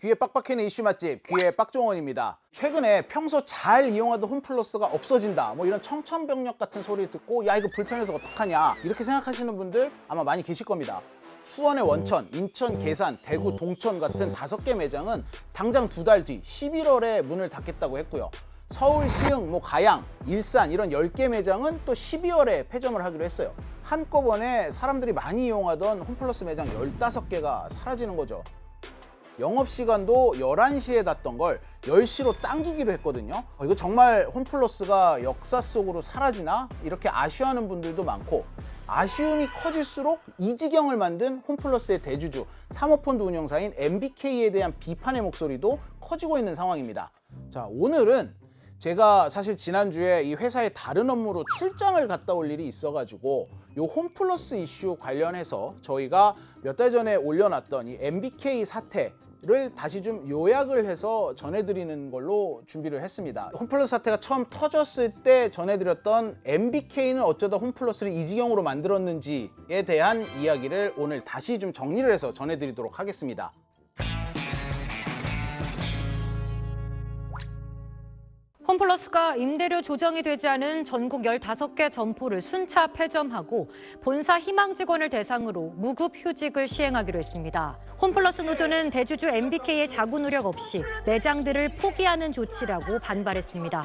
귀에 빡빡해는 이슈 맛집 귀의 빡종원입니다. 최근에 평소 잘 이용하던 홈플러스가 없어진다 뭐 이런 청천벽력 같은 소리를 듣고 야 이거 불편해서 어떡하냐 이렇게 생각하시는 분들 아마 많이 계실 겁니다. 수원의 원천, 인천 계산, 대구 동천 같은 5개 매장은 당장 2달 뒤 11월에 문을 닫겠다고 했고요. 서울 시흥, 가양, 일산 이런 10개 매장은 또 12월에 폐점을 하기로 했어요. 한꺼번에 사람들이 많이 이용하던 홈플러스 매장 15개가 사라지는 거죠. 영업시간도 11시에 닫던 걸 10시로 당기기로 했거든요. 이거 정말 홈플러스가 역사 속으로 사라지나? 이렇게 아쉬워하는 분들도 많고, 아쉬움이 커질수록 이 지경을 만든 홈플러스의 대주주 사모펀드 운영사인 MBK에 대한 비판의 목소리도 커지고 있는 상황입니다. 자, 오늘은 제가 사실 지난주에 이 회사의 다른 업무로 출장을 갔다 올 일이 있어가지고 요 홈플러스 이슈 관련해서 저희가 몇 달 전에 올려놨던 이 MBK 사태를 다시 좀 요약을 해서 전해드리는 걸로 준비를 했습니다. 홈플러스 사태가 처음 터졌을 때 전해드렸던 MBK는 어쩌다 홈플러스를 이 지경으로 만들었는지에 대한 이야기를 오늘 다시 좀 정리를 해서 전해드리도록 하겠습니다. 홈플러스가 임대료 조정이 되지 않은 전국 15개 점포를 순차 폐점하고 본사 희망 직원을 대상으로 무급 휴직을 시행하기로 했습니다. 홈플러스 노조는 대주주 MBK의 자구 노력 없이 매장들을 포기하는 조치라고 반발했습니다.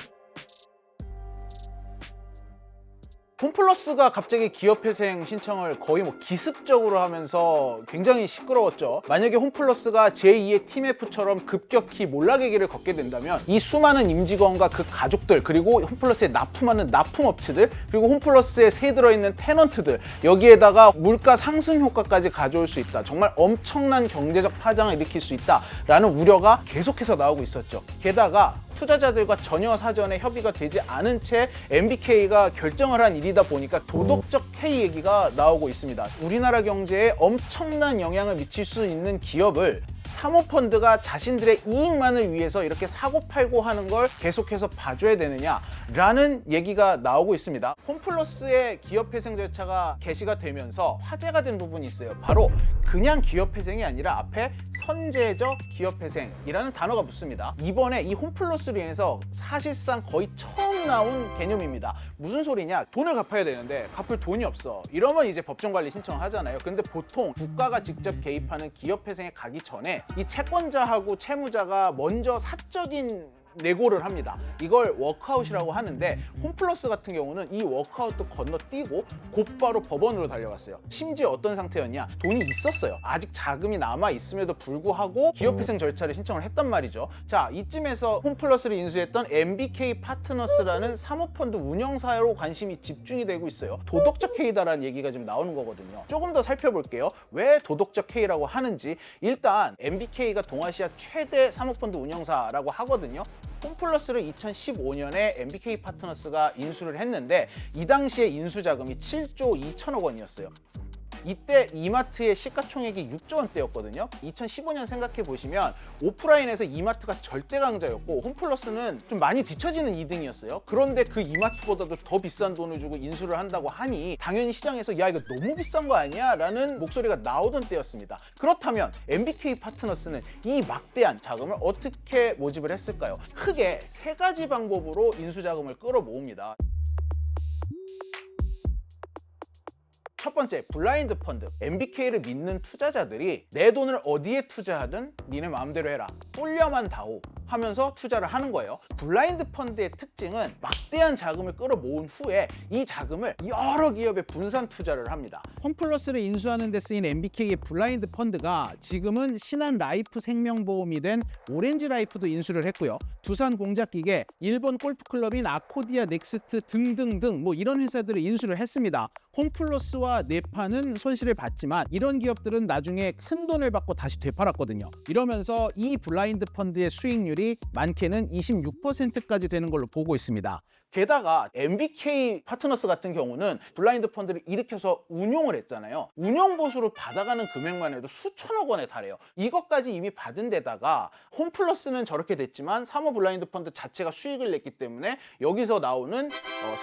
홈플러스가 갑자기 기업회생 신청을 거의 기습적으로 하면서 굉장히 시끄러웠죠. 만약에 홈플러스가 제2의 팀F처럼 급격히 몰락의 길을 걷게 된다면 이 수많은 임직원과 그 가족들, 그리고 홈플러스에 납품하는 납품업체들, 그리고 홈플러스에 새들어있는 테넌트들, 여기에다가 물가 상승 효과까지 가져올 수 있다. 정말 엄청난 경제적 파장을 일으킬 수 있다라는 우려가 계속해서 나오고 있었죠. 게다가 투자자들과 전혀 사전에 협의가 되지 않은 채 MBK가 결정을 한 일이다 보니까 도덕적 해이 얘기가 나오고 있습니다. 우리나라 경제에 엄청난 영향을 미칠 수 있는 기업을 사모펀드가 자신들의 이익만을 위해서 이렇게 사고팔고 하는 걸 계속해서 봐줘야 되느냐라는 얘기가 나오고 있습니다. 홈플러스의 기업회생 절차가 개시가 되면서 화제가 된 부분이 있어요. 바로 그냥 기업회생이 아니라 앞에 선제적 기업회생이라는 단어가 붙습니다. 이번에 이 홈플러스로 인해서 사실상 거의 처음 나온 개념입니다. 무슨 소리냐? 돈을 갚아야 되는데 갚을 돈이 없어. 이러면 이제 법정관리 신청을 하잖아요. 그런데 보통 국가가 직접 개입하는 기업회생에 가기 전에 이 채권자하고 채무자가 먼저 사적인 내고를 합니다. 이걸 워크아웃이라고 하는데 홈플러스 같은 경우는 이 워크아웃도 건너뛰고 곧바로 법원으로 달려갔어요. 심지어 어떤 상태였냐? 돈이 있었어요. 아직 자금이 남아 있음에도 불구하고 기업회생 절차를 신청을 했단 말이죠. 자, 이쯤에서 홈플러스를 인수했던 MBK 파트너스라는 사모펀드 운영사로 관심이 집중이 되고 있어요. 도덕적 해이다라는 얘기가 지금 나오는 거거든요. 조금 더 살펴볼게요. 왜 도덕적 해이라고 하는지. 일단 MBK가 동아시아 최대 사모펀드 운영사라고 하거든요. 홈플러스를 2015년에 MBK 파트너스가 인수를 했는데 이 당시에 인수 자금이 7조 2천억 원이었어요. 이때 이마트의 시가총액이 6조 원대였거든요. 2015년 생각해 보시면 오프라인에서 이마트가 절대 강자였고 홈플러스는 좀 많이 뒤처지는 2등이었어요. 그런데 그 이마트보다도 더 비싼 돈을 주고 인수를 한다고 하니 당연히 시장에서 야 이거 너무 비싼 거 아니야? 라는 목소리가 나오던 때였습니다. 그렇다면 MBK 파트너스는 이 막대한 자금을 어떻게 모집을 했을까요? 크게 3가지 방법으로 인수 자금을 끌어모읍니다. 첫 번째, 블라인드 펀드. MBK를 믿는 투자자들이 내 돈을 어디에 투자하든 니네 마음대로 해라. 뿔려만 다오 하면서 투자를 하는 거예요. 블라인드 펀드의 특징은 막대한 자금을 끌어모은 후에 이 자금을 여러 기업에 분산 투자를 합니다. 홈플러스를 인수하는 데 쓰인 MBK의 블라인드 펀드가 지금은 신한 라이프 생명보험이 된 오렌지 라이프도 인수를 했고요. 두산 공작기계, 일본 골프클럽인 아코디아 넥스트 등등등 이런 회사들을 인수를 했습니다. 홈플러스와 네파는 손실을 봤지만 이런 기업들은 나중에 큰 돈을 받고 다시 되팔았거든요. 이러면서 이 블라인드 펀드의 수익률이 많게는 26%까지 되는 걸로 보고 있습니다. 게다가 MBK 파트너스 같은 경우는 블라인드 펀드를 일으켜서 운용을 했잖아요. 운용 보수로 받아가는 금액만 해도 수천억 원에 달해요. 이것까지 이미 받은 데다가 홈플러스는 저렇게 됐지만 사모 블라인드 펀드 자체가 수익을 냈기 때문에 여기서 나오는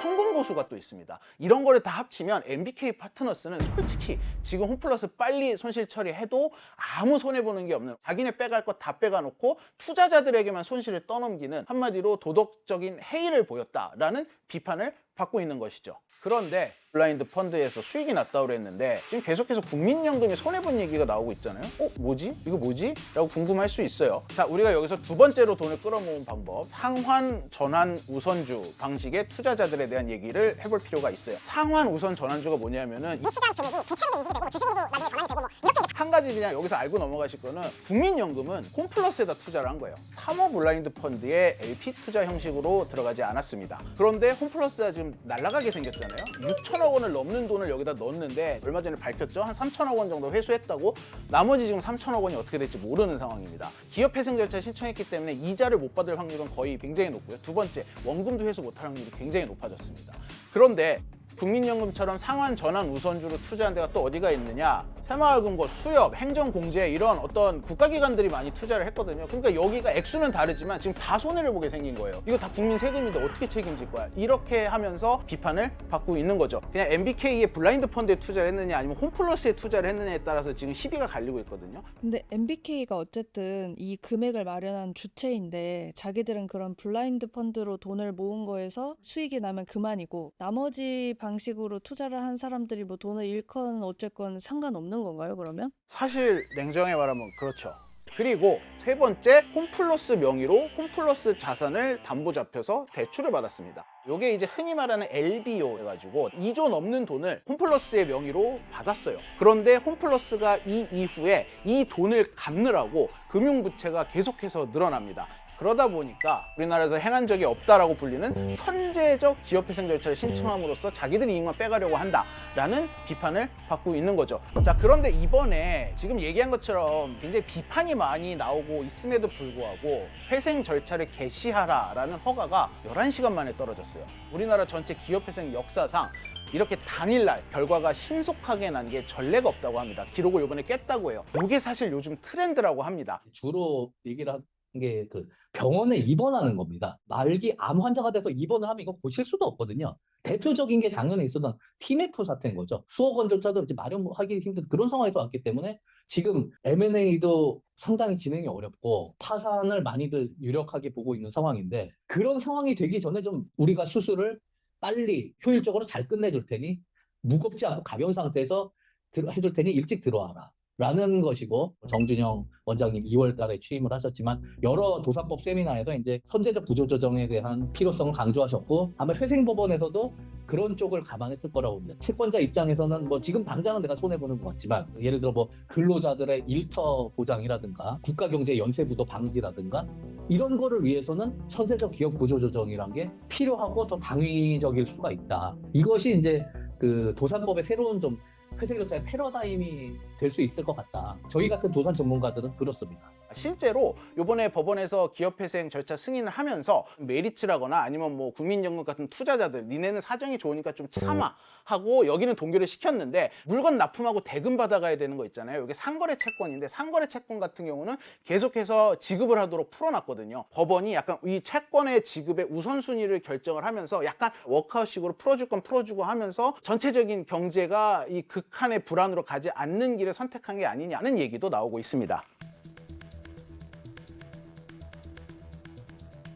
성공 보수가 또 있습니다. 이런 거를 다 합치면 MBK 파트너스는 솔직히 지금 홈플러스 빨리 손실 처리해도 아무 손해보는 게 없는, 자기네 빼갈 거 다 빼가놓고 투자자들에게만 손실을 떠넘기는, 한마디로 도덕적인 해이를 보였다라는 비판을 받고 있는 것이죠. 그런데 블라인드 펀드에서 수익이 났다고 그랬는데 지금 계속해서 국민연금이 손해본 얘기가 나오고 있잖아요. 뭐지? 이거 뭐지? 라고 궁금할 수 있어요. 자, 우리가 여기서 두 번째로 돈을 끌어모은 방법, 상환 전환 우선주 방식의 투자자들에 대한 얘기를 해볼 필요가 있어요. 상환 우선 전환주가 뭐냐면은 이 투자 금액이 부채로도 인식이 되고 주식으로도 나중에 전환이 되고 뭐 이렇게 한 가지 그냥 여기서 알고 넘어가실 거는, 국민연금은 홈플러스에다 투자를 한 거예요. 사모 블라인드 펀드의 LP 투자 형식으로 들어가지 않았습니다. 그런데 홈플러스가 지금 날아가게 생겼잖아요. 6천억 원을 넘는 돈을 여기다 넣었는데 얼마 전에 밝혔죠. 한 3천억 원 정도 회수했다고. 나머지 지금 3천억 원이 어떻게 될지 모르는 상황입니다. 기업회생 절차 신청했기 때문에 이자를 못 받을 확률은 거의 굉장히 높고요. 두 번째, 원금도 회수 못할 확률이 굉장히 높아졌습니다. 그런데 국민연금처럼 상환 전환 우선주로 투자한 데가 또 어디가 있느냐? 새마을금고, 수협, 행정공제 이런 어떤 국가기관들이 많이 투자를 했거든요. 그러니까 여기가 액수는 다르지만 지금 다 손해를 보게 생긴 거예요. 이거 다 국민 세금인데 어떻게 책임질 거야? 이렇게 하면서 비판을 받고 있는 거죠. 그냥 MBK의 블라인드 펀드에 투자를 했느냐 아니면 홈플러스에 투자를 했느냐에 따라서 지금 시비가 갈리고 있거든요. 근데 MBK가 어쨌든 이 금액을 마련한 주체인데 자기들은 그런 블라인드 펀드로 돈을 모은 거에서 수익이 나면 그만이고 나머지 방식으로 투자를 한 사람들이 뭐 돈을 잃건 어쨌건 상관없는 건가요, 그러면? 사실 냉정하게 말하면 그렇죠. 그리고 세 번째, 홈플러스 명의로 홈플러스 자산을 담보 잡혀서 대출을 받았습니다. 이게 이제 흔히 말하는 LBO 해가지고 2조 넘는 돈을 홈플러스의 명의로 받았어요. 그런데 홈플러스가 이 이후에 이 돈을 갚느라고 금융부채가 계속해서 늘어납니다. 그러다 보니까 우리나라에서 행한 적이 없다라고 불리는 선제적 기업회생 절차를 신청함으로써 자기들이 이익만 빼가려고 한다라는 비판을 받고 있는 거죠. 자, 그런데 이번에 지금 얘기한 것처럼 굉장히 비판이 많이 나오고 있음에도 불구하고 회생 절차를 개시하라라는 허가가 11시간 만에 떨어졌어요. 우리나라 전체 기업회생 역사상 이렇게 당일날 결과가 신속하게 난 게 전례가 없다고 합니다. 기록을 이번에 깼다고 해요. 이게 사실 요즘 트렌드라고 합니다. 주로 얘기를 한 게 그 병원에 입원하는 겁니다. 말기 암 환자가 돼서 입원을 하면 이거 고칠 수도 없거든요. 대표적인 게 작년에 있었던 TMF 사태인 거죠. 수억 원조차도 이제 마련하기 힘든 그런 상황에서 왔기 때문에 지금 M&A도 상당히 진행이 어렵고 파산을 많이들 유력하게 보고 있는 상황인데, 그런 상황이 되기 전에 좀 우리가 수술을 빨리 효율적으로 잘 끝내줄 테니 무겁지 않고 가벼운 상태에서 해줄 테니 일찍 들어와라 라는 것이고, 정준영 원장님 2월 달에 취임을 하셨지만 여러 도산법 세미나에서 이제 선제적 구조조정에 대한 필요성을 강조하셨고, 아마 회생법원에서도 그런 쪽을 감안했을 거라고 봅니다. 채권자 입장에서는 뭐 지금 당장은 내가 손해보는 것 같지만 예를 들어 뭐 근로자들의 일터 보장이라든가 국가경제 연쇄부도 방지라든가 이런 거를 위해서는 선제적 기업 구조조정이란 게 필요하고 더 당위적일 수가 있다. 이것이 이제 그 도산법의 새로운 좀 회생 절차의 패러다임이 될 수 있을 것 같다. 저희 같은 도산 전문가들은 그렇습니다. 실제로 이번에 법원에서 기업회생 절차 승인을 하면서 메리츠라거나 아니면 뭐 국민연금 같은 투자자들, 니네는 사정이 좋으니까 좀 참아 하고 여기는 동결을 시켰는데, 물건 납품하고 대금 받아가야 되는 거 있잖아요. 이게 상거래 채권인데 상거래 채권 같은 경우는 계속해서 지급을 하도록 풀어놨거든요. 법원이 약간 이 채권의 지급의 우선순위를 결정을 하면서 약간 워크아웃식으로 풀어줄 건 풀어주고 하면서 전체적인 경제가 이 극한의 불안으로 가지 않는 길을 선택한 게 아니냐는 얘기도 나오고 있습니다.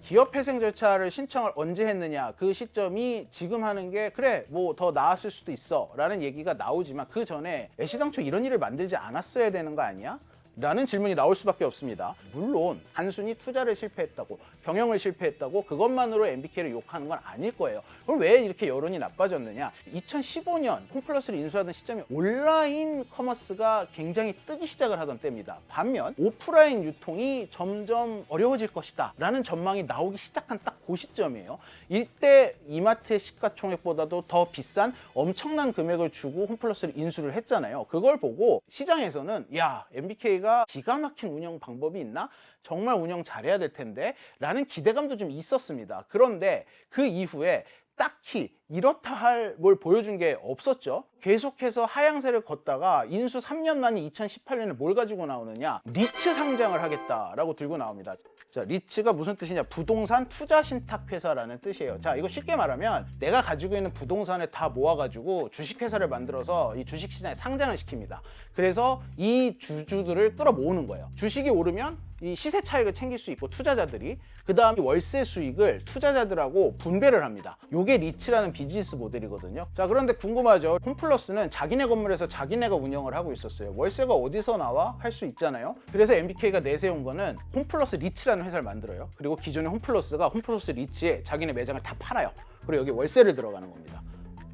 기업회생 절차를 신청을 언제 했느냐, 그 시점이 지금 하는 게 그래 뭐 더 나았을 수도 있어 라는 얘기가 나오지만, 그 전에 애시당초 이런 일을 만들지 않았어야 되는 거 아니야? 라는 질문이 나올 수밖에 없습니다. 물론 단순히 투자를 실패했다고, 경영을 실패했다고 그것만으로 MBK를 욕하는 건 아닐 거예요. 그럼 왜 이렇게 여론이 나빠졌느냐? 2015년 홈플러스를 인수하던 시점이 온라인 커머스가 굉장히 뜨기 시작을 하던 때입니다. 반면 오프라인 유통이 점점 어려워질 것이다 라는 전망이 나오기 시작한 딱 그 시점이에요. 이때 이마트의 시가총액보다도 더 비싼 엄청난 금액을 주고 홈플러스를 인수를 했잖아요. 그걸 보고 시장에서는 야, MBK가 MBK가 기가 막힌 운영 방법이 있나? 정말 운영 잘해야 될 텐데 라는 기대감도 좀 있었습니다. 그런데 그 이후에 딱히 이렇다 할 뭘 보여준 게 없었죠. 계속해서 하향세를 걷다가 인수 3년 만인 2018년에 뭘 가지고 나오느냐, 리츠 상장을 하겠다라고 들고 나옵니다. 자, 리츠가 무슨 뜻이냐, 부동산 투자 신탁 회사라는 뜻이에요. 자, 이거 쉽게 말하면 내가 가지고 있는 부동산을 다 모아가지고 주식회사를 만들어서 이 주식시장에 상장을 시킵니다. 그래서 이 주주들을 끌어모으는 거예요. 주식이 오르면 이 시세 차익을 챙길 수 있고 투자자들이, 그 다음 월세 수익을 투자자들하고 분배를 합니다. 요게 리츠라는 비즈니스 모델이거든요. 자, 그런데 궁금하죠. 홈플러스는 자기네 건물에서 자기네가 운영을 하고 있었어요. 월세가 어디서 나와? 할 수 있잖아요. 그래서 MBK가 내세운 거는 홈플러스 리츠라는 회사를 만들어요. 그리고 기존의 홈플러스가 홈플러스 리츠에 자기네 매장을 다 팔아요. 그리고 여기 월세를 들어가는 겁니다.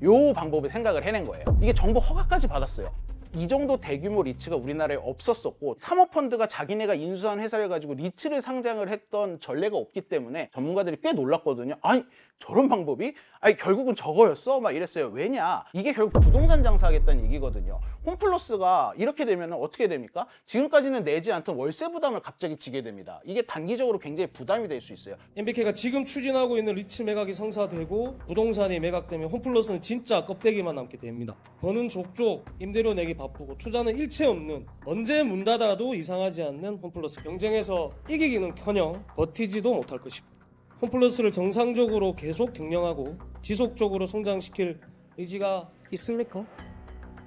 요 방법을 생각을 해낸 거예요. 이게 정부 허가까지 받았어요. 이 정도 대규모 리츠가 우리나라에 없었었고, 사모펀드가 자기네가 인수한 회사를 가지고 리츠를 상장을 했던 전례가 없기 때문에 전문가들이 꽤 놀랐거든요. 아니, 저런 방법이? 아니, 결국은 저거였어? 막 이랬어요. 왜냐? 이게 결국 부동산 장사하겠다는 얘기거든요. 홈플러스가 이렇게 되면 어떻게 됩니까? 지금까지는 내지 않던 월세 부담을 갑자기 지게 됩니다. 이게 단기적으로 굉장히 부담이 될 수 있어요. MBK가 지금 추진하고 있는 리츠 매각이 성사되고 부동산이 매각되면 홈플러스는 진짜 껍데기만 남게 됩니다. 버는 족족, 임대료 내기 바쁘고 투자는 일체 없는, 언제 문 닫아도 이상하지 않는 홈플러스. 경쟁에서 이기기는커녕 버티지도 못할 것입니다. 홈플러스를 정상적으로 계속 경영하고 지속적으로 성장시킬 의지가 있습니까?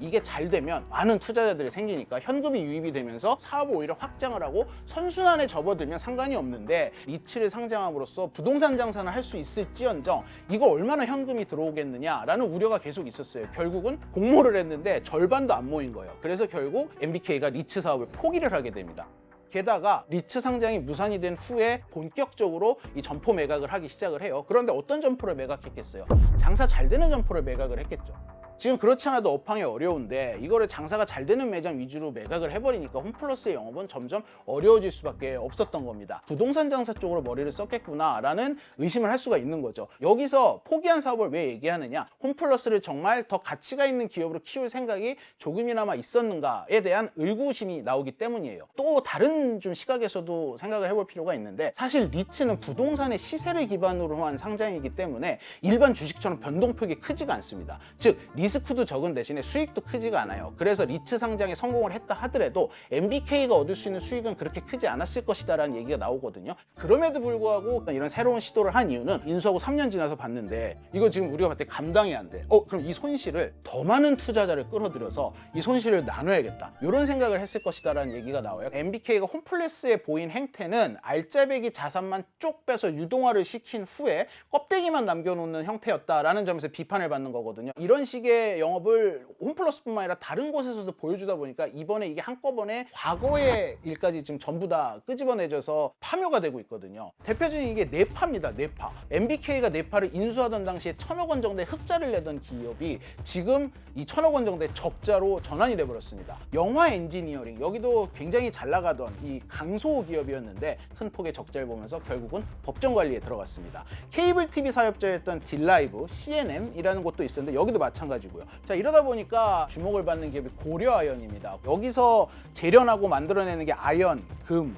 이게 잘 되면 많은 투자자들이 생기니까 현금이 유입이 되면서 사업을 오히려 확장을 하고 선순환에 접어들면 상관이 없는데, 리츠를 상장함으로써 부동산 장사는 할 수 있을지언정 이거 얼마나 현금이 들어오겠느냐라는 우려가 계속 있었어요. 결국은 공모를 했는데 절반도 안 모인 거예요. 그래서 결국 MBK가 리츠 사업을 포기를 하게 됩니다. 게다가 리츠 상장이 무산이 된 후에 본격적으로 이 점포 매각을 하기 시작을 해요. 그런데 어떤 점포를 매각했겠어요? 장사 잘 되는 점포를 매각을 했겠죠. 지금 그렇지 않아도 업황이 어려운데 이거를 장사가 잘 되는 매장 위주로 매각을 해버리니까 홈플러스의 영업은 점점 어려워질 수밖에 없었던 겁니다. 부동산 장사 쪽으로 머리를 썼겠구나 라는 의심을 할 수가 있는 거죠. 여기서 포기한 사업을 왜 얘기하느냐, 홈플러스를 정말 더 가치가 있는 기업으로 키울 생각이 조금이나마 있었는가에 대한 의구심이 나오기 때문이에요. 또 다른 좀 시각에서도 생각을 해볼 필요가 있는데, 사실 리츠는 부동산의 시세를 기반으로 한 상장이기 때문에 일반 주식처럼 변동폭이 크지가 않습니다. 즉 리스크도 적은 대신에 수익도 크지가 않아요. 그래서 리츠 상장에 성공을 했다 하더라도 MBK가 얻을 수 있는 수익은 그렇게 크지 않았을 것이다 라는 얘기가 나오거든요. 그럼에도 불구하고 이런 새로운 시도를 한 이유는, 인수하고 3년 지나서 봤는데 이거 지금 우리가 봤을 때 감당이 안 돼. 그럼 이 손실을 더 많은 투자자를 끌어들여서 이 손실을 나눠야겠다, 이런 생각을 했을 것이다 라는 얘기가 나와요. MBK가 홈플러스에 보인 행태는 알짜배기 자산만 쪽 빼서 유동화를 시킨 후에 껍데기만 남겨놓는 형태였다라는 점에서 비판을 받는 거거든요. 이런 식의 영업을 홈플러스뿐만 아니라 다른 곳에서도 보여주다 보니까 이번에 이게 한꺼번에 과거의 일까지 지금 전부 다 끄집어내져서 파묘가 되고 있거든요. 대표적인 이게 네파입니다. 네파. MBK가 네파를 인수하던 당시에 1,000억 원 정도의 흑자를 내던 기업이 지금 이 1,000억 원 정도의 적자로 전환이 돼버렸습니다. 영화 엔지니어링, 여기도 굉장히 잘 나가던 이 강소 기업이었는데 큰 폭의 적자를 보면서 결국은 법정 관리에 들어갔습니다. 케이블 TV 사업자였던 딜라이브, CNM이라는 곳도 있었는데 여기도 마찬가지고요. 자, 이러다 보니까 주목을 받는 기업이 고려아연입니다. 여기서 재련하고 만들어내는 게 아연, 금,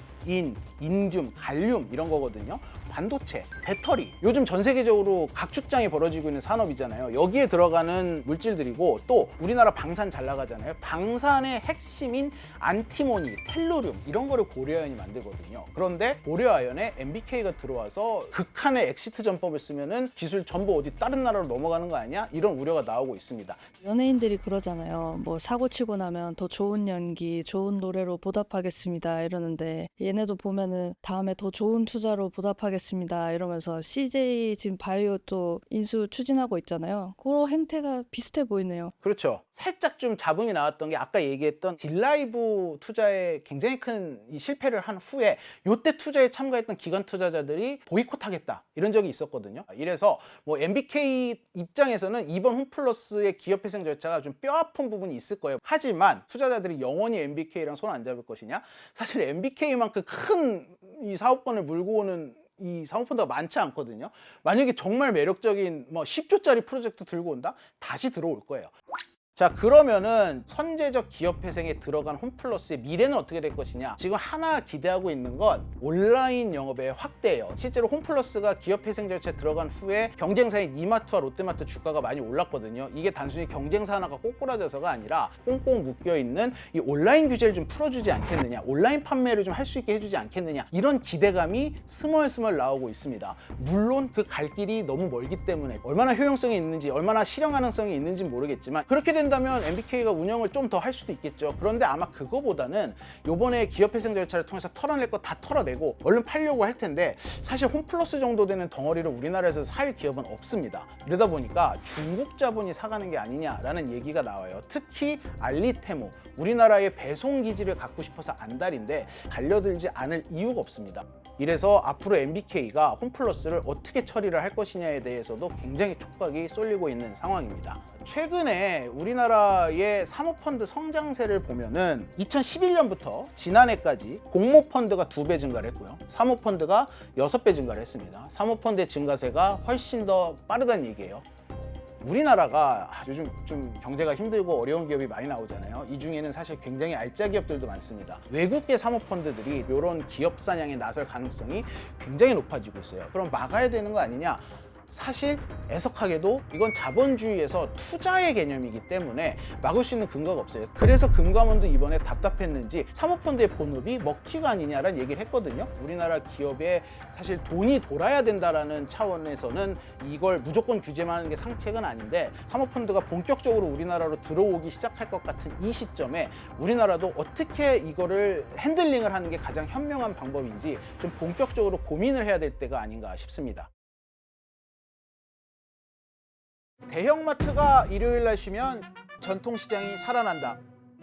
인듐, 갈륨 이런 거거든요. 반도체, 배터리, 요즘 전 세계적으로 각축장이 벌어지고 있는 산업이잖아요. 여기에 들어가는 물질들이고, 또 우리나라 방산 잘 나가잖아요. 방산의 핵심인 안티모니, 텔루륨 이런 거를 고려아연이 만들거든요. 그런데 고려아연에 MBK가 들어와서 극한의 엑시트 전법을 쓰면은 기술 전부 어디 다른 나라로 넘어가는 거 아니야? 이런 우려가 나오고 있습니다. 연예인들이 그러잖아요. 뭐 사고 치고 나면 더 좋은 연기, 좋은 노래로 보답하겠습니다 이러는데, 얘네도 보면은 다음에 더 좋은 투자로 보답하겠습니다 이러면서 CJ 지금 바이오 또 인수 추진하고 있잖아요. 그런 행태가 비슷해 보이네요. 그렇죠. 살짝 좀 잡음이 나왔던 게 아까 얘기했던 딜라이브 투자에 굉장히 큰 이 실패를 한 후에 요때 투자에 참가했던 기관 투자자들이 보이콧하겠다 이런 적이 있었거든요. 이래서 뭐 MBK 입장에서는 이번 홈플러스의 기업회생 절차가 좀 뼈아픈 부분이 있을 거예요. 하지만 투자자들이 영원히 MBK랑 손 안 잡을 것이냐? 사실 MBK만큼 큰 이 사업권을 물고 오는 이 사모펀드가 많지 않거든요. 만약에 정말 매력적인 뭐 10조짜리 프로젝트 들고 온다? 다시 들어올 거예요. 자, 그러면은 선제적 기업회생에 들어간 홈플러스의 미래는 어떻게 될 것이냐. 지금 하나 기대하고 있는 건 온라인 영업의 확대예요. 실제로 홈플러스가 기업회생 절차에 들어간 후에 경쟁사인 이마트와 롯데마트 주가가 많이 올랐거든요. 이게 단순히 경쟁사 하나가 꼬꾸라져서가 아니라 꽁꽁 묶여있는 이 온라인 규제를 좀 풀어주지 않겠느냐, 온라인 판매를 좀 할 수 있게 해주지 않겠느냐, 이런 기대감이 스멀스멀 나오고 있습니다. 물론 그 갈 길이 너무 멀기 때문에 얼마나 효용성이 있는지, 얼마나 실현 가능성이 있는지 모르겠지만, 그렇게 된다면 MBK가 운영을 좀 더 할 수도 있겠죠. 그런데 아마 그거보다는 요번에 기업회생 절차를 통해서 털어낼 거 다 털어내고 얼른 팔려고 할 텐데, 사실 홈플러스 정도 되는 덩어리를 우리나라에서 살 기업은 없습니다. 그러다 보니까 중국 자본이 사가는 게 아니냐라는 얘기가 나와요. 특히 알리테모, 우리나라의 배송 기지를 갖고 싶어서 안달인데 달려들지 않을 이유가 없습니다. 이래서 앞으로 MBK가 홈플러스를 어떻게 처리를 할 것이냐에 대해서도 굉장히 촉각이 쏠리고 있는 상황입니다. 최근에 우리나라의 사모펀드 성장세를 보면은 2011년부터 지난해까지 공모펀드가 2배 증가를 했고요. 사모펀드가 6배 증가를 했습니다. 사모펀드의 증가세가 훨씬 더 빠르다는 얘기예요. 우리나라가 요즘 좀 경제가 힘들고 어려운 기업이 많이 나오잖아요. 이 중에는 사실 굉장히 알짜 기업들도 많습니다. 외국계 사모펀드들이 이런 기업 사냥에 나설 가능성이 굉장히 높아지고 있어요. 그럼 막아야 되는 거 아니냐? 사실 애석하게도 이건 자본주의에서 투자의 개념이기 때문에 막을 수 있는 근거가 없어요. 그래서 금감원도 이번에 답답했는지 사모펀드의 본업이 먹튀가 아니냐라는 얘기를 했거든요. 우리나라 기업에 사실 돈이 돌아야 된다라는 차원에서는 이걸 무조건 규제만 하는 게 상책은 아닌데, 사모펀드가 본격적으로 우리나라로 들어오기 시작할 것 같은 이 시점에 우리나라도 어떻게 이거를 핸들링을 하는 게 가장 현명한 방법인지 좀 본격적으로 고민을 해야 될 때가 아닌가 싶습니다. 대형마트가 일요일날 쉬면 전통시장이 살아난다.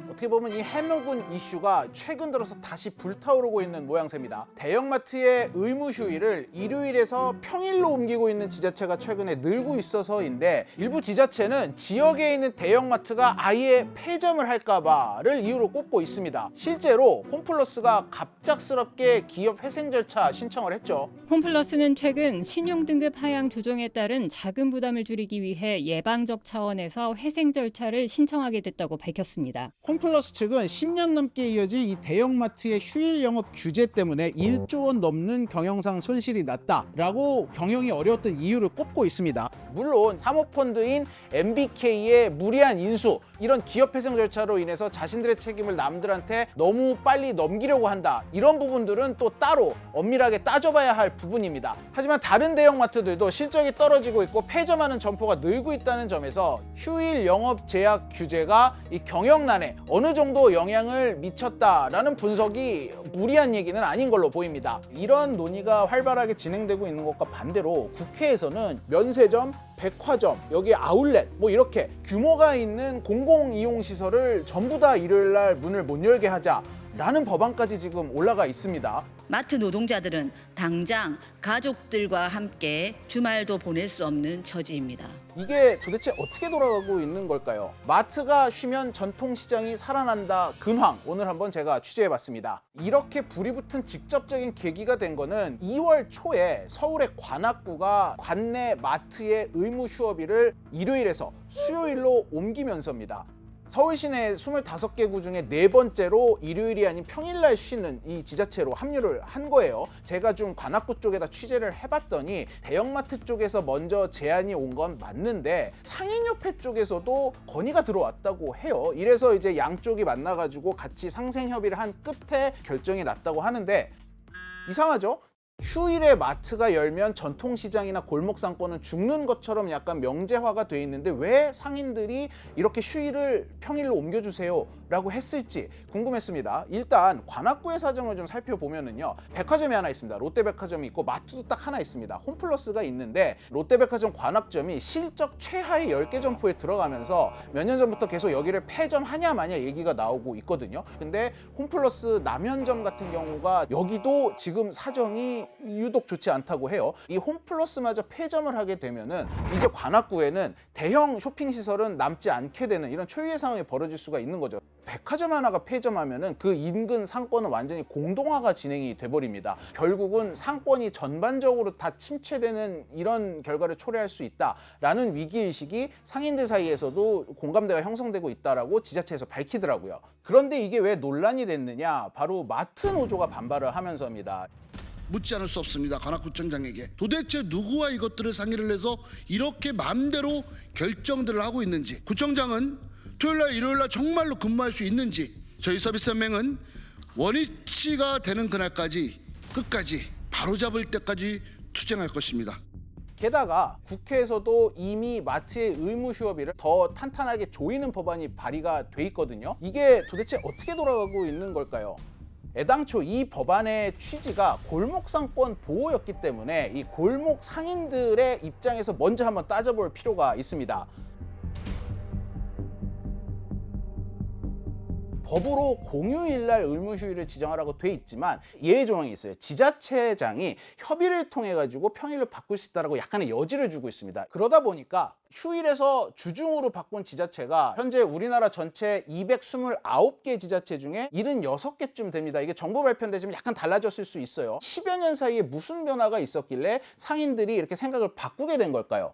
어떻게 보면 이 해묵은 이슈가 최근 들어서 다시 불타오르고 있는 모양새입니다. 대형마트의 의무 휴일을 일요일에서 평일로 옮기고 있는 지자체가 최근에 늘고 있어서인데, 일부 지자체는 지역에 있는 대형마트가 아예 폐점을 할까봐를 이유로 꼽고 있습니다. 실제로 홈플러스가 갑작스럽게 기업 회생 절차 신청을 했죠. 홈플러스는 최근 신용등급 하향 조정에 따른 자금 부담을 줄이기 위해 예방적 차원에서 회생 절차를 신청하게 됐다고 밝혔습니다. 홈플러스 측은 10년 넘게 이어진 이 대형마트의 휴일 영업 규제 때문에 1조 원 넘는 경영상 손실이 났다라고 경영이 어려웠던 이유를 꼽고 있습니다. 물론 사모펀드인 MBK의 무리한 인수, 이런 기업 회생 절차로 인해서 자신들의 책임을 남들한테 너무 빨리 넘기려고 한다, 이런 부분들은 또 따로 엄밀하게 따져봐야 할 부분입니다. 하지만 다른 대형마트들도 실적이 떨어지고 있고 폐점하는 점포가 늘고 있다는 점에서 휴일 영업 제약 규제가 이 경영난에 어느 정도 영향을 미쳤다라는 분석이 무리한 얘기는 아닌 걸로 보입니다. 이런 논의가 활발하게 진행되고 있는 것과 반대로 국회에서는 면세점, 백화점, 여기 아울렛, 뭐 이렇게 규모가 있는 공공이용시설을 전부 다 일요일날 문을 못 열게 하자라는 법안까지 지금 올라가 있습니다. 마트 노동자들은 당장 가족들과 함께 주말도 보낼 수 없는 처지입니다. 이게 도대체 어떻게 돌아가고 있는 걸까요? 마트가 쉬면 전통시장이 살아난다 근황, 오늘 한번 제가 취재해봤습니다. 이렇게 불이 붙은 직접적인 계기가 된 거는 2월 초에 서울의 관악구가 관내 마트의 의무 휴업일을 일요일에서 수요일로 옮기면서입니다. 서울 시내 25개 구 중에 4번째로 일요일이 아닌 평일날 쉬는 이 지자체로 합류를 한 거예요. 제가 좀 관악구 쪽에다 취재를 해봤더니 대형마트 쪽에서 먼저 제안이 온 건 맞는데 상인협회 쪽에서도 건의가 들어왔다고 해요. 이래서 이제 양쪽이 만나가지고 같이 상생협의를 한 끝에 결정이 났다고 하는데, 이상하죠? 휴일에 마트가 열면 전통시장이나 골목상권은 죽는 것처럼 약간 명제화가 돼 있는데 왜 상인들이 이렇게 휴일을 평일로 옮겨주세요 라고 했을지 궁금했습니다. 일단 관악구의 사정을 좀 살펴보면은요, 백화점이 하나 있습니다. 롯데백화점이 있고 마트도 딱 하나 있습니다. 홈플러스가 있는데 롯데백화점 관악점이 실적 최하위 10개 점포에 들어가면서 몇 년 전부터 계속 여기를 폐점하냐 마냐 얘기가 나오고 있거든요. 근데 홈플러스 남현점 같은 경우가 여기도 지금 사정이 유독 좋지 않다고 해요. 이 홈플러스마저 폐점을 하게 되면은 이제 관악구에는 대형 쇼핑시설은 남지 않게 되는 이런 초유의 상황이 벌어질 수가 있는 거죠. 백화점 하나가 폐점하면은 그 인근 상권은 완전히 공동화가 진행이 돼버립니다. 결국은 상권이 전반적으로 다 침체되는 이런 결과를 초래할 수 있다라는 위기의식이 상인들 사이에서도 공감대가 형성되고 있다라고 지자체에서 밝히더라고요. 그런데 이게 왜 논란이 됐느냐? 바로 마트 노조가 반발을 하면서입니다. 묻지 않을 수 없습니다. 관악구청장에게 도대체 누구와 이것들을 상의를 해서 이렇게 마음대로 결정들을 하고 있는지, 구청장은 토요일날 일요일날 정말로 근무할 수 있는지, 저희 서비스연맹은 원위치가 되는 그날까지 끝까지 바로잡을 때까지 투쟁할 것입니다. 게다가 국회에서도 이미 마트의 의무 휴업일을 더 탄탄하게 조이는 법안이 발의가 돼 있거든요. 이게 도대체 어떻게 돌아가고 있는 걸까요? 애당초 이 법안의 취지가 골목 상권 보호였기 때문에 이 골목 상인들의 입장에서 먼저 한번 따져볼 필요가 있습니다. 법으로 공휴일날 의무휴일을 지정하라고 돼 있지만 예외 조항이 있어요. 지자체장이 협의를 통해 가지고 평일로 바꿀 수 있다라고 약간의 여지를 주고 있습니다. 그러다 보니까 휴일에서 주중으로 바꾼 지자체가 현재 우리나라 전체 229개 지자체 중에 76개쯤 됩니다. 이게 정부 발표인데 지금 약간 달라졌을 수 있어요. 10여 년 사이에 무슨 변화가 있었길래 상인들이 이렇게 생각을 바꾸게 된 걸까요?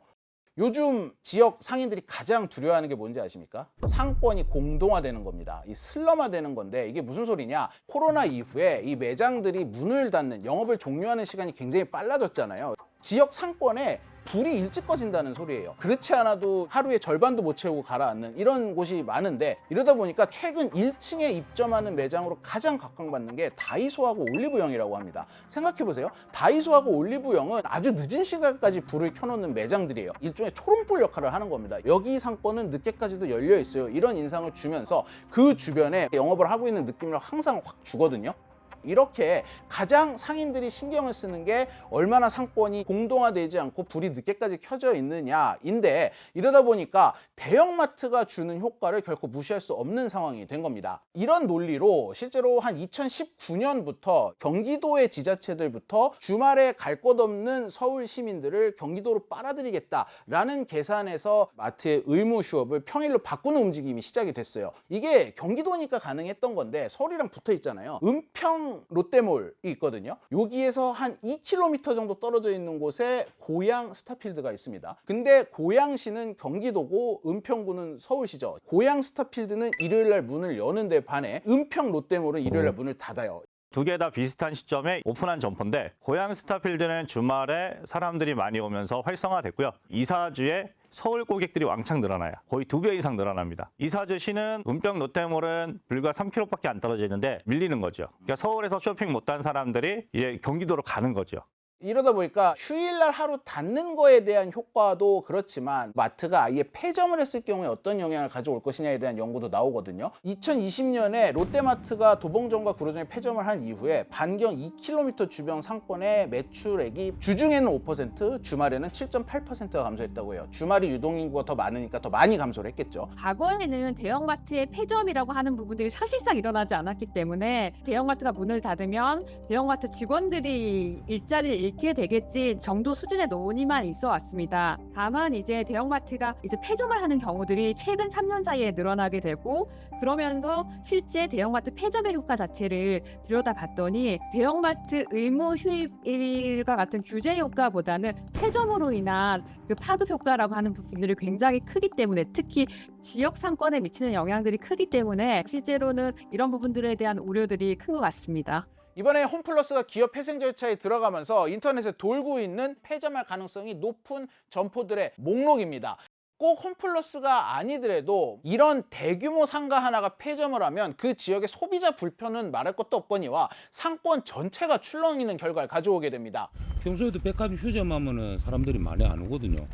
요즘 지역 상인들이 가장 두려워하는 게 뭔지 아십니까? 상권이 공동화되는 겁니다. 이 슬럼화되는 건데 이게 무슨 소리냐? 코로나 이후에 이 매장들이 문을 닫는, 영업을 종료하는 시간이 굉장히 빨라졌잖아요. 지역 상권에 불이 일찍 꺼진다는 소리예요. 그렇지 않아도 하루에 절반도 못 채우고 가라앉는 이런 곳이 많은데, 이러다 보니까 최근 1층에 입점하는 매장으로 가장 각광받는 게 다이소하고 올리브영이라고 합니다. 생각해보세요. 다이소하고 올리브영은 아주 늦은 시간까지 불을 켜놓는 매장들이에요. 일종의 초롱불 역할을 하는 겁니다. 여기 상권은 늦게까지도 열려 있어요. 이런 인상을 주면서 그 주변에 영업을 하고 있는 느낌을 항상 확 주거든요. 이렇게 가장 상인들이 신경을 쓰는 게 얼마나 상권이 공동화되지 않고 불이 늦게까지 켜져 있느냐인데, 이러다 보니까 대형마트가 주는 효과를 결코 무시할 수 없는 상황이 된 겁니다. 이런 논리로 실제로 한 2019년부터 경기도의 지자체들부터 주말에 갈 것 없는 서울 시민들을 경기도로 빨아들이겠다라는 계산에서 마트의 의무 휴업을 평일로 바꾸는 움직임이 시작이 됐어요. 이게 경기도니까 가능했던 건데 서울이랑 붙어 있잖아요. 은평 롯데몰이 있거든요. 여기에서 한 2km 정도 떨어져 있는 곳에 고양 스타필드가 있습니다. 근데 고양시는 경기도고 은평구는 서울시죠. 고양 스타필드는 일요일날 문을 여는데 반해 은평 롯데몰은 일요일날 문을 닫아요. 두 개 다 비슷한 시점에 오픈한 점포인데, 고양 스타필드는 주말에 사람들이 많이 오면서 활성화됐고요. 이사주에 서울 고객들이 왕창 늘어나요. 거의 2배 이상 늘어납니다. 이사주 시는 은평 롯데몰은 불과 3km밖에 안 떨어져 있는데 밀리는 거죠. 그러니까 서울에서 쇼핑 못한 사람들이 이제 경기도로 가는 거죠. 이러다 보니까 휴일날 하루 닫는 거에 대한 효과도 그렇지만 마트가 아예 폐점을 했을 경우에 어떤 영향을 가져올 것이냐에 대한 연구도 나오거든요. 2020년에 롯데마트가 도봉점과 구로점에 폐점을 한 이후에 반경 2km 주변 상권의 매출액이 주중에는 5%, 주말에는 7.8%가 감소했다고 해요. 주말이 유동인구가 더 많으니까 더 많이 감소를 했겠죠. 과거에는 대형마트의 폐점이라고 하는 부분들이 사실상 일어나지 않았기 때문에 대형마트가 문을 닫으면 대형마트 직원들이 일자리를 잃게 되겠지 정도 수준의 논의만 있어 왔습니다. 다만 이제 대형마트가 이제 폐점을 하는 경우들이 최근 3년 사이에 늘어나게 되고, 그러면서 실제 대형마트 폐점의 효과 자체를 들여다봤더니 대형마트 의무 휴일과 같은 규제 효과보다는 폐점으로 인한 그 파급 효과라고 하는 부분들이 굉장히 크기 때문에, 특히 지역 상권에 미치는 영향들이 크기 때문에 실제로는 이런 부분들에 대한 우려들이 큰 것 같습니다. 이번에 홈플러스가 기업 회생 절차에 들어가면서 인터넷에 돌고 있는 폐점할 가능성이 높은 점포들의 목록입니다. 꼭 홈플러스가 아니더라도 이런 대규모 상가 하나가 폐점을 하면 그 지역의 소비자 불편은 말할 것도 없거니와 상권 전체가 출렁이는 결과를 가져오게 됩니다. 평소에도 백화점 휴점하면은 사람들이 많이 안 오거든요.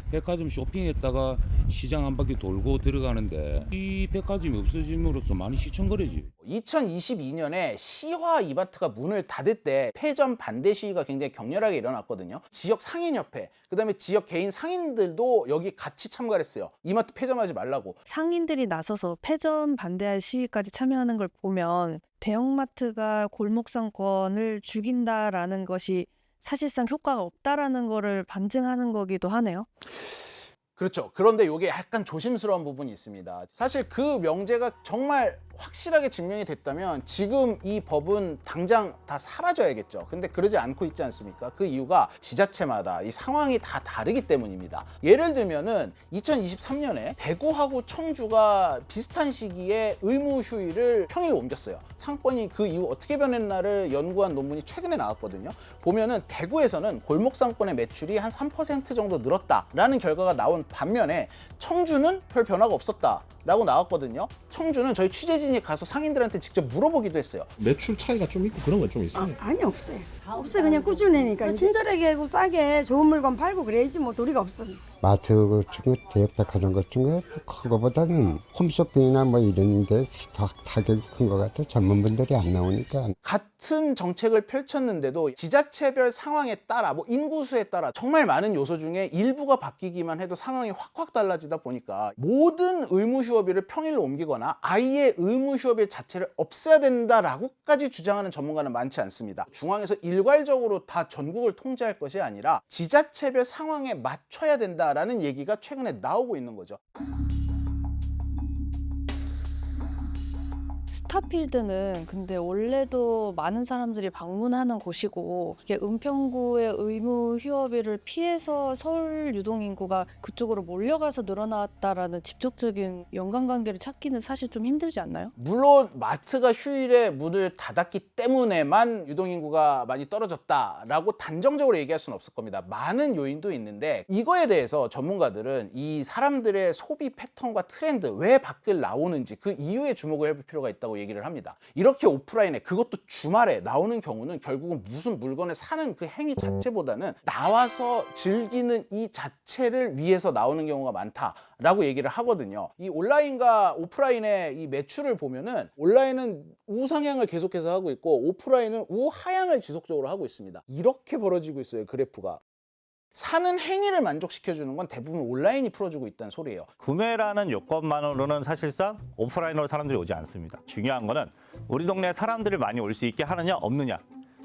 백화점 쇼핑했다가 시장 한 바퀴 돌고 들어가는데 이 백화점이 없어짐으로써 많이 시청거리지. 2022년에 시화 이마트가 문을 닫을 때 폐점 반대 시위가 굉장히 격렬하게 일어났거든요. 지역 상인협회, 그다음에 지역 개인 상인들도 여기 같이 참가를 했어요. 이마트 폐점하지 말라고. 상인들이 나서서 폐점 반대할 시위까지 참여하는 걸 보면 대형마트가 골목 상권을 죽인다라는 것이 사실상 효과가 없다라는 거를 반증하는 거기도 하네요. 그렇죠. 그런데 이게 약간 조심스러운 부분이 있습니다. 사실 그 명제가 정말 확실하게 증명이 됐다면 지금 이 법은 당장 다 사라져야겠죠. 근데 그러지 않고 있지 않습니까? 그 이유가 지자체마다 이 상황이 다 다르기 때문입니다. 예를 들면은 2023년에 대구하고 청주가 비슷한 시기에 의무 휴일을 평일로 옮겼어요. 상권이 그 이후 어떻게 변했나를 연구한 논문이 최근에 나왔거든요. 보면은 대구에서는 골목 상권의 매출이 한 3% 정도 늘었다라는 결과가 나온 반면에 청주는 별 변화가 없었다라고 나왔거든요. 청주는 저희 취재진이 가서 상인들한테 직접 물어보기도 했어요. 매출 차이가 좀 있고 그런 건 좀 있어요? 아니 없어요. 없어요. 그냥 꾸준히니까 친절하게 하고 싸게 좋은 물건 팔고 그래야지 뭐 도리가 없어요. 마트 같은 거, 대형백화점 같은 거 그거보다는 홈쇼핑이나 뭐 이런 데 더 타격이 큰 것 같아요. 젊은 분들이 안 나오니까. 같은 정책을 펼쳤는데도 지자체별 상황에 따라 뭐 인구수에 따라 정말 많은 요소 중에 일부가 바뀌기만 해도 상황이 확확 달라지다 보니까 모든 의무 휴업일을 평일로 옮기거나 아예 의무 휴업일 자체를 없애야 된다라고까지 주장하는 전문가는 많지 않습니다. 중앙에서 일괄적으로 다 전국을 통제할 것이 아니라 지자체별 상황에 맞춰야 된다라는 얘기가 최근에 나오고 있는 거죠. 스타필드는 근데 원래도 많은 사람들이 방문하는 곳이고 이게 은평구의 의무 휴업일을 피해서 서울 유동인구가 그쪽으로 몰려가서 늘어났다라는 직접적인 연관관계를 찾기는 사실 좀 힘들지 않나요? 물론 마트가 휴일에 문을 닫았기 때문에만 유동인구가 많이 떨어졌다라고 단정적으로 얘기할 수는 없을 겁니다. 많은 요인도 있는데 이거에 대해서 전문가들은 이 사람들의 소비 패턴과 트렌드, 왜 밖을 나오는지 그 이유에 주목을 해볼 필요가 있다고 얘기를 합니다. 이렇게 오프라인에, 그것도 주말에 나오는 경우는 결국은 무슨 물건을 사는 그 행위 자체보다는 나와서 즐기는 이 자체를 위해서 나오는 경우가 많다라고 얘기를 하거든요. 이 온라인과 오프라인의 이 매출을 보면은 온라인은 우상향을 계속해서 하고 있고 오프라인은 우하향을 지속적으로 하고 있습니다. 이렇게 벌어지고 있어요, 그래프가. 사는 행위를 만족시켜주는 건 대부분 온라인이 풀어주고 있다는 소리예요. 구매라는 요건만으로는 사실상 오프라인으로 사람들이 오지 않습니다. 중요한 거는 우리 동네에 사람들이 많이 올 수 있게 하느냐 없느냐.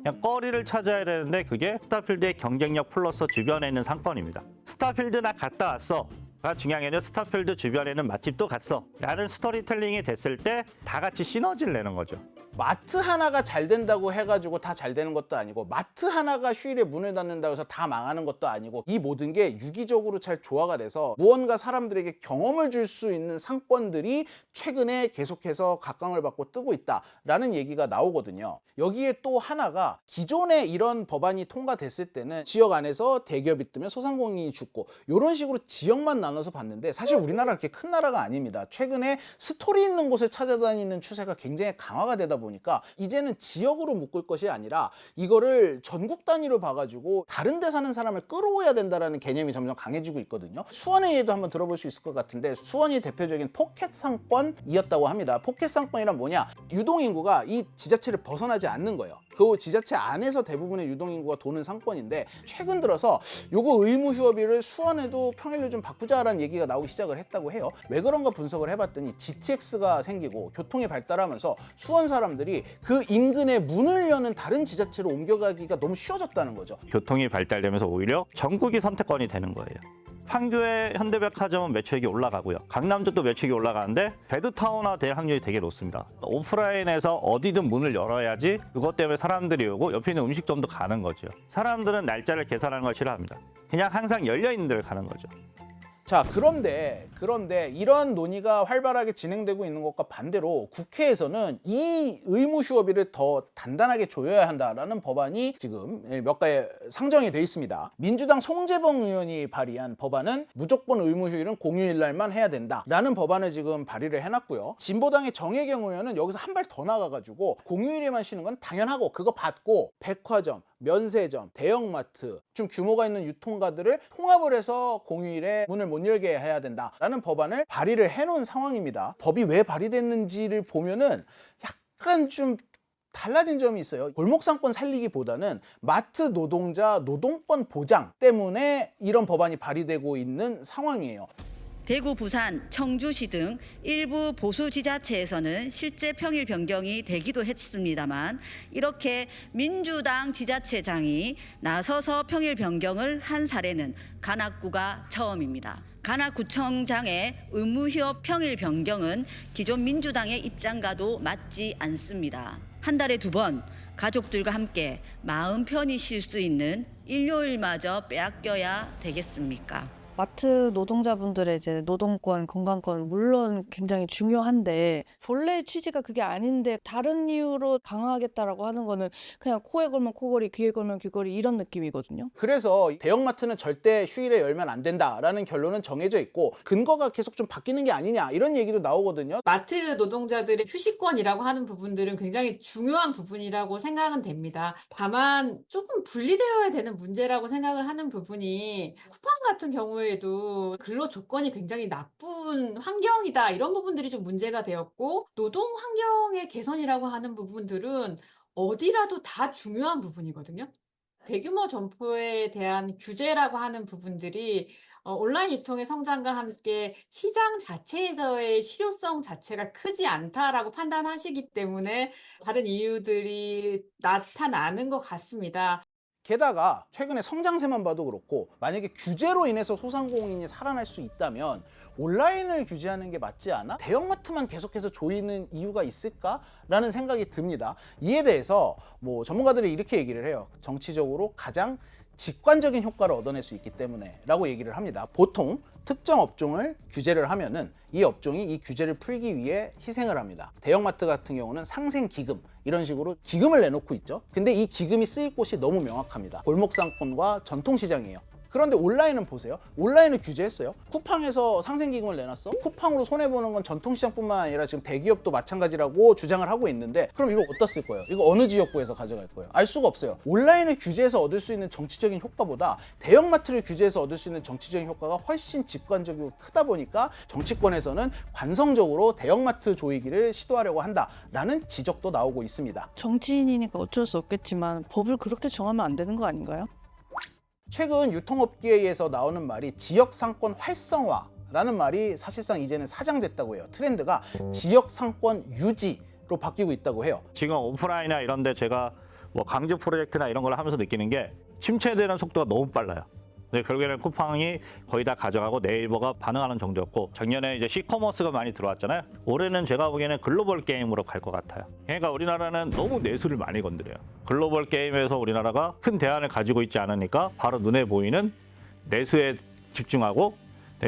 그냥 거리를 찾아야 되는데 그게 스타필드의 경쟁력 플러스 주변에 있는 상권입니다. 스타필드 나 갔다 왔어. 가 중요한 게 아니라 스타필드 주변에 있는 맛집도 갔어 라는 스토리텔링이 됐을 때 다 같이 시너지를 내는 거죠. 마트 하나가 잘 된다고 해가지고 다 잘 되는 것도 아니고 마트 하나가 휴일에 문을 닫는다고 해서 다 망하는 것도 아니고 이 모든 게 유기적으로 잘 조화가 돼서 무언가 사람들에게 경험을 줄 수 있는 상권들이 최근에 계속해서 각광을 받고 뜨고 있다라는 얘기가 나오거든요. 여기에 또 하나가 기존에 이런 법안이 통과됐을 때는 지역 안에서 대기업이 뜨면 소상공인이 죽고 이런 식으로 지역만 나눠서 봤는데 사실 우리나라 그렇게 큰 나라가 아닙니다. 최근에 스토리 있는 곳을 찾아다니는 추세가 굉장히 강화가 되다 보니까 이제는 지역으로 묶을 것이 아니라 이거를 전국 단위로 봐가지고 다른 데 사는 사람을 끌어오야 된다라는 개념이 점점 강해지고 있거든요. 수원의 예도 한번 들어볼 수 있을 것 같은데 수원이 대표적인 포켓 상권이었다고 합니다. 포켓 상권이란 뭐냐? 유동인구가 이 지자체를 벗어나지 않는 거예요. 그 지자체 안에서 대부분의 유동인구가 도는 상권인데 최근 들어서 요거 의무 휴업일을 수원에도 평일로 좀 바꾸자라는 얘기가 나오기 시작을 했다고 해요. 왜 그런가 분석을 해봤더니 GTX가 생기고 교통이 발달하면서 수원 사람들이 그 인근에 문을 여는 다른 지자체로 옮겨가기가 너무 쉬워졌다는 거죠. 교통이 발달되면서 오히려 전국이 선택권이 되는 거예요. 판교의 현대백화점은 매출액이 올라가고요. 강남쪽도 매출액이 올라가는데 베드타운화 될 확률이 되게 높습니다. 오프라인에서 어디든 문을 열어야지 그것 때문에 사람들이 오고 옆에 있는 음식점도 가는 거죠. 사람들은 날짜를 계산하는 걸 싫어합니다. 그냥 항상 열려있는 데를 가는 거죠. 자, 그런데 이런 논의가 활발하게 진행되고 있는 것과 반대로 국회에서는 이 의무 휴업일을 더 단단하게 조여야 한다라는 법안이 지금 몇 가지 상정이 돼 있습니다. 민주당 송재봉 의원이 발의한 법안은 무조건 의무 휴일은 공휴일 날만 해야 된다라는 법안을 지금 발의를 해놨고요. 진보당의 정혜경 의원은 여기서 한 발 더 나가가지고 공휴일에만 쉬는 건 당연하고 그거 받고 백화점, 면세점, 대형마트, 좀 규모가 있는 유통가들을 통합을 해서 공휴일에 문을 못 열게 해야 된다라는 법안을 발의를 해놓은 상황입니다. 법이 왜 발의됐는지를 보면은 약간 좀 달라진 점이 있어요. 골목상권 살리기보다는 마트 노동자 노동권 보장 때문에 이런 법안이 발의되고 있는 상황이에요. 대구, 부산, 청주시 등 일부 보수 지자체에서는 실제 평일 변경이 되기도 했습니다만 이렇게 민주당 지자체장이 나서서 평일 변경을 한 사례는 관악구가 처음입니다. 관악구청장의 의무휴업 평일 변경은 기존 민주당의 입장과도 맞지 않습니다. 한 달에 2번 가족들과 함께 마음 편히 쉴 수 있는 일요일마저 빼앗겨야 되겠습니까? 마트 노동자분들의 이제 노동권, 건강권 물론 굉장히 중요한데 본래 취지가 그게 아닌데 다른 이유로 강화하겠다라고 하는 거는 그냥 코에 걸면 코걸이, 귀에 걸면 귀걸이 이런 느낌이거든요. 그래서 대형마트는 절대 휴일에 열면 안 된다라는 결론은 정해져 있고 근거가 계속 좀 바뀌는 게 아니냐 이런 얘기도 나오거든요. 마트 노동자들의 휴식권이라고 하는 부분들은 굉장히 중요한 부분이라고 생각은 됩니다. 다만 조금 분리되어야 되는 문제라고 생각을 하는 부분이 쿠팡 같은 경우에도 근로 조건이 굉장히 나쁜 환경이다 이런 부분들이 좀 문제가 되었고 노동 환경의 개선이라고 하는 부분들은 어디라도 다 중요한 부분이거든요. 대규모 점포에 대한 규제라고 하는 부분들이 온라인 유통의 성장과 함께 시장 자체에서의 실효성 자체가 크지 않다라고 판단하시기 때문에 다른 이유들이 나타나는 것 같습니다. 게다가 최근에 성장세만 봐도 그렇고 만약에 규제로 인해서 소상공인이 살아날 수 있다면 온라인을 규제하는 게 맞지 않아? 대형마트만 계속해서 조이는 이유가 있을까라는 생각이 듭니다. 이에 대해서 뭐 전문가들이 이렇게 얘기를 해요. 정치적으로 가장 직관적인 효과를 얻어낼 수 있기 때문에 라고 얘기를 합니다. 보통 특정 업종을 규제를 하면은 이 업종이 이 규제를 풀기 위해 희생을 합니다. 대형마트 같은 경우는 상생기금 이런 식으로 기금을 내놓고 있죠. 근데 이 기금이 쓰일 곳이 너무 명확합니다. 골목상권과 전통시장이에요. 그런데 온라인은 보세요. 온라인을 규제했어요. 쿠팡에서 상생기금을 내놨어. 쿠팡으로 손해보는 건 전통시장뿐만 아니라 지금 대기업도 마찬가지라고 주장을 하고 있는데 그럼 이거 어디다 쓸 거예요? 이거 어느 지역구에서 가져갈 거예요? 알 수가 없어요. 온라인을 규제해서 얻을 수 있는 정치적인 효과보다 대형마트를 규제해서 얻을 수 있는 정치적인 효과가 훨씬 직관적이고 크다 보니까 정치권에서는 관성적으로 대형마트 조이기를 시도하려고 한다라는 지적도 나오고 있습니다. 정치인이니까 어쩔 수 없겠지만 법을 그렇게 정하면 안 되는 거 아닌가요? 최근 유통업계에서 나오는 말이 지역상권 활성화라는 말이 사실상 이제는 사장됐다고 해요. 트렌드가 지역상권 유지로 바뀌고 있다고 해요. 지금 오프라인이나 이런 데 제가 뭐 강제 프로젝트나 이런 걸 하면서 느끼는 게 침체되는 속도가 너무 빨라요. 근데 결국에는 쿠팡이 거의 다 가져가고 네이버가 반응하는 정도였고 작년에 이제 시커머스가 많이 들어왔잖아요. 올해는 제가 보기에는 글로벌 게임으로 갈 것 같아요. 그러니까 우리나라는 너무 내수를 많이 건드려요. 글로벌 게임에서 우리나라가 큰 대안을 가지고 있지 않으니까 바로 눈에 보이는 내수에 집중하고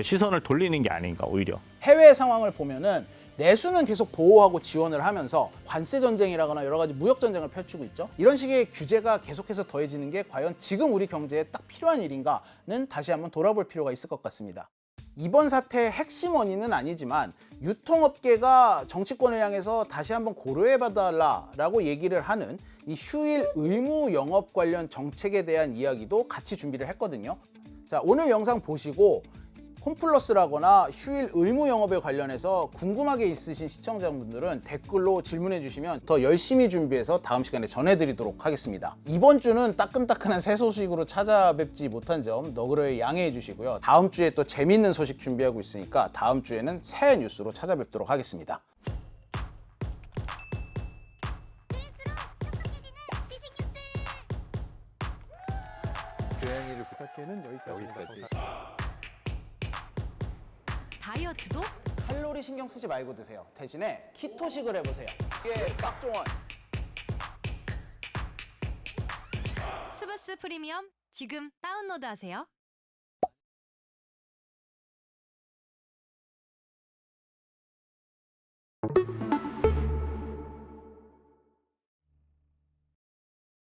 시선을 돌리는 게 아닌가 오히려. 해외 상황을 보면은 내수는 계속 보호하고 지원을 하면서 관세 전쟁이라거나 여러 가지 무역 전쟁을 펼치고 있죠. 이런 식의 규제가 계속해서 더해지는 게 과연 지금 우리 경제에 딱 필요한 일인가는 다시 한번 돌아볼 필요가 있을 것 같습니다. 이번 사태의 핵심 원인은 아니지만 유통업계가 정치권을 향해서 다시 한번 고려해봐달라라고 얘기를 하는 이 휴일 의무 영업 관련 정책에 대한 이야기도 같이 준비를 했거든요. 자, 오늘 영상 보시고 홈플러스라거나 휴일 의무 영업에 관련해서 궁금하게 있으신 시청자분들은 댓글로 질문해 주시면 더 열심히 준비해서 다음 시간에 전해드리도록 하겠습니다. 이번 주는 따끈따끈한 새 소식으로 찾아뵙지 못한 점 너그러이 양해해 주시고요. 다음 주에 또 재밌는 소식 준비하고 있으니까 다음 주에는 새 뉴스로 찾아뵙도록 하겠습니다. 고양이를 부탁해는 여기까지. 다이어트도 칼로리 신경 쓰지 말고 드세요. 대신에 키토식을 해보세요. 이게 빡종원. 스브스 프리미엄 지금 다운로드하세요.